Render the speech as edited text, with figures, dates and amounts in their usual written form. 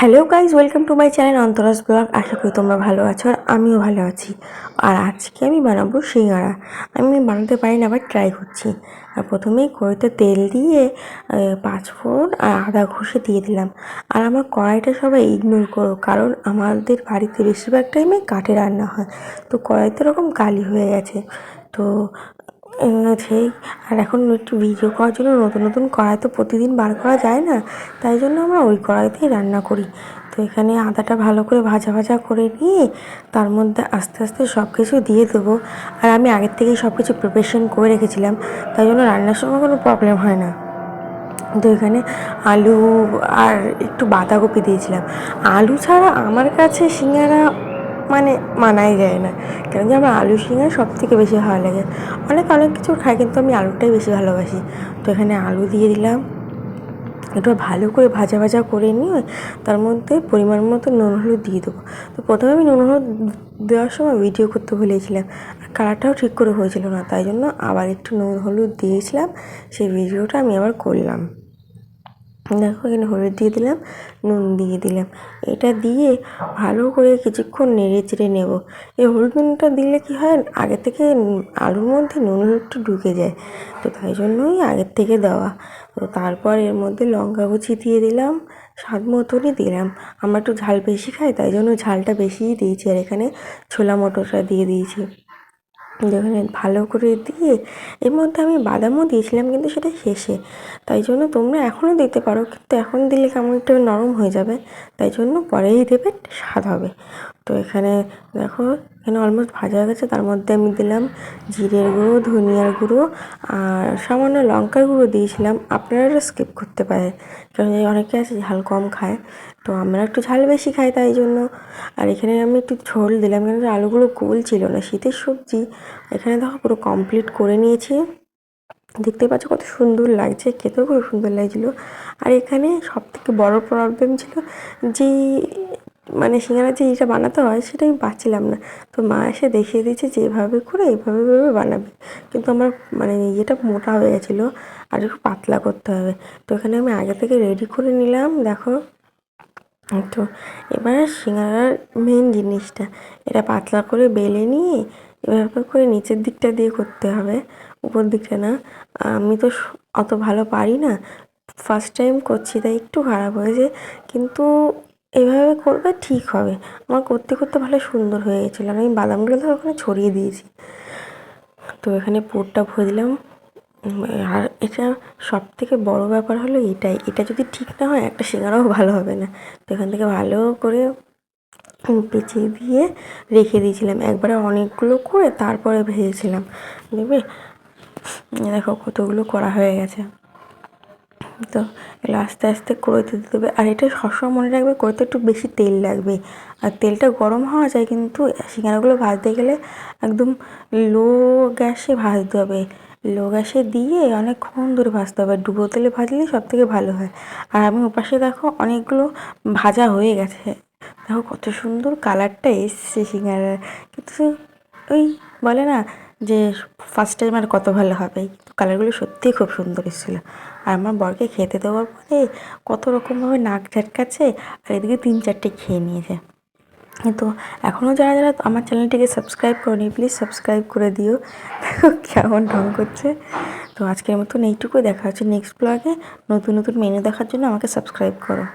Hello guys, welcome to my channel Antara's blog. আশা করি তোমরা ভালো আছো আর আমিও ভালো আছি। আর আজকে আমি বানাবো সিঙ্গারা। আমি বানাতে পারি না, আবার ট্রাই করছি। আর প্রথমেই কড়াইতে তেল দিয়ে 5 ফোড়ন আর আদা ঘষে দিয়ে দিলাম। আর আমার কড়াইটা সবাই ইগনোর করো, কারণ আমাদের বাড়িতে বেশিরভাগ টাইমে কাঠে রান্না হয়, তো কড়াইতে এরকম কালি হয়ে গেছে। তো সেই আর এখন একটু ভিডিও করার জন্য নতুন নতুন কড়াই তো প্রতিদিন বার করা যায় না, তাই জন্য আমরা ওই কড়াইতেই রান্না করি। তো এখানে আদাটা ভালো করে ভাজা ভাজা করে নিয়ে তার মধ্যে আস্তে আস্তে সব কিছু দিয়ে দেবো। আর আমি আগের থেকেই সব কিছু প্রিপারেশন করে রেখেছিলাম, তাই জন্য রান্নার সময় কোনো প্রবলেম হয় না। তো এখানে আলু আর একটু বাঁধাকপি দিয়েছিলাম। আলু ছাড়া আমার কাছে সিঙ্গারা মানে মানাই যায় না, কেন যে আমার আলু সিঙ্গারা সব থেকে বেশি ভালো লাগে। অনেক কিছু খাই, কিন্তু আমি আলুটাই বেশি ভালোবাসি। তো এখানে আলু দিয়ে দিলাম, একটু ভালো করে ভাজা ভাজা করে নিয়ে তার মধ্যে পরিমাণ মতো নুন হলুদ দিয়ে দেবো। তো প্রথমে আমি নুন হলুদ দেওয়ার সময় ভিডিও করতে ভুলেছিলাম, আর কালারটাও ঠিক করে হয়েছিল না, তাই জন্য আবার একটু নুন হলুদ দিয়েছিলাম। সেই ভিডিওটা আমি আবার করলাম। দেখো এখানে হলুদ দিয়ে দিলাম, নুন দিয়ে দিলাম। এটা দিয়ে ভালো করে কিছুক্ষণ নেড়ে চেড়ে নেব। এই হলুদ নুনটা দিলে কি হয়, আগে থেকে আলুর মধ্যে নুন হলুদটা ঢুকে যায়, তো তাই জন্যই আগের থেকে দেওয়া। তো তারপর এর মধ্যে লঙ্কা কুচি দিয়ে দিলাম, স্বাদ মতনই দিলাম। আমরা একটু ঝাল বেশি খাই, তাই জন্য ঝালটা বেশিই দিয়েছি। আর এখানে ছোলা মটরটা দিয়ে দিয়েছি। এখানে ভালো করে দিয়ে এর মধ্যে আমি বাদামও দিয়েছিলাম, কিন্তু সেটা শেষে, তাই জন্য তোমরা এখনও দিতে পারো, কিন্তু এখন দিলে কেমন একটু নরম হয়ে যাবে, তাই জন্য পরেই দেবে, স্বাদ হবে। তো এখানে দেখো, এখানে অলমোস্ট ভাজা হয়ে গেছে। তার মধ্যে আমি দিলাম জিরের গুঁড়ো, ধনিয়ার গুঁড়ো আর সামান্য লঙ্কার গুঁড়ো দিয়েছিলাম। আপনারা স্কিপ করতে পারেন, কারণ অনেকে আছে ঝাল কম খায়, তো আমরা একটু ঝাল বেশি খাই, তাই জন্য। আর এখানে আমি একটু ঝোল দিলাম, কেন আলুগুলো গোল ছিল না, শীতের সবজি। এখানে দেখো পুরো কমপ্লিট করে নিয়েছি। দেখতে পাচ্ছ কত সুন্দর লাগছে, খেতেও খুব সুন্দর লাগছিলো। আর এখানে সব থেকে বড়ো প্রবলেম ছিল যে মানে সিঙ্গারা যে এটা বানাতে হয় সেটা আমি পাচ্ছিলাম না। তো মা এসে দেখিয়ে দিয়েছে যে এভাবে করে এইভাবে বানাবে, কিন্তু আমার মানে ইয়েটা মোটা হয়ে গেছিলো, আর একটু পাতলা করতে হবে। তো এখানে আমি আগে থেকে রেডি করে নিলাম, দেখো। তো এবার সিঙ্গারার মেন জিনিসটা, এটা পাতলা করে বেলে নিয়ে এভাবে করে নিচের দিকটা দিয়ে করতে হবে, উপর দিকটা না। আমি তো অত ভালো পারি না, ফার্স্ট টাইম করছি, তাই একটু খারাপ হয়েছে, কিন্তু এভাবে করবে ঠিক হবে। আমার করতে করতে ভালো সুন্দর হয়ে গেছিলো, আর আমি বাদামগুলো তো ওখানে ছড়িয়ে দিয়েছি। তো এখানে পুরটা ভরে দিলাম। আর এটা সবথেকে বড় ব্যাপার হলো এটাই, এটা যদি ঠিক না হয় একটা সিঙ্গারাও ভালো হবে না। তো এখান থেকে ভালো করে পেঁচিয়ে দিয়ে রেখে দিয়েছিলাম, একবারে অনেকগুলো করে তারপরে ভেজেছিলাম। দেখবে দেখো কতগুলো করা হয়ে গেছে। তো এগুলো আস্তে আস্তে কড়াইতে দিতে হবে। আর এটা সবসময় মনে রাখবে, কড়াইতে একটু বেশি তেল লাগবে, আর তেলটা গরম হওয়া যায়, কিন্তু সিঙ্গারাগুলো ভাজতে গেলে একদম লো গ্যাসে ভাজতে হবে। লো গ্যাসে দিয়ে অনেকক্ষণ ধরে ভাজতে হবে, ডুবো তেলে ভাজলে সব থেকে ভালো হয়। আর আমি ওপাশে দেখো অনেকগুলো ভাজা হয়ে গেছে, দেখো কত সুন্দর কালারটা এসছে সিঙ্গারার। কিন্তু ওই বলে না যে ফার্স্ট টাইম আর কত ভালো হবে, কালারগুলো সত্যিই খুব সুন্দর এসেছিলো। আর আমার বরকে খেতে দেওয়ার পরে কত রকমভাবে নাক ঝাটকাচ্ছে, আর এদিকে 3-4টে খেয়ে নিয়েছে। তো এখনও যারা যারা আমার চ্যানেলটিকে সাবস্ক্রাইব করনি, প্লিজ সাবস্ক্রাইব করে দিও। দেখো কেমন ঢং করছে। তো আজকের মতন এইটুকুই, দেখা হচ্ছে নেক্সট ব্লগে। নতুন নতুন মেনু দেখার জন্য আমাকে সাবস্ক্রাইব করো।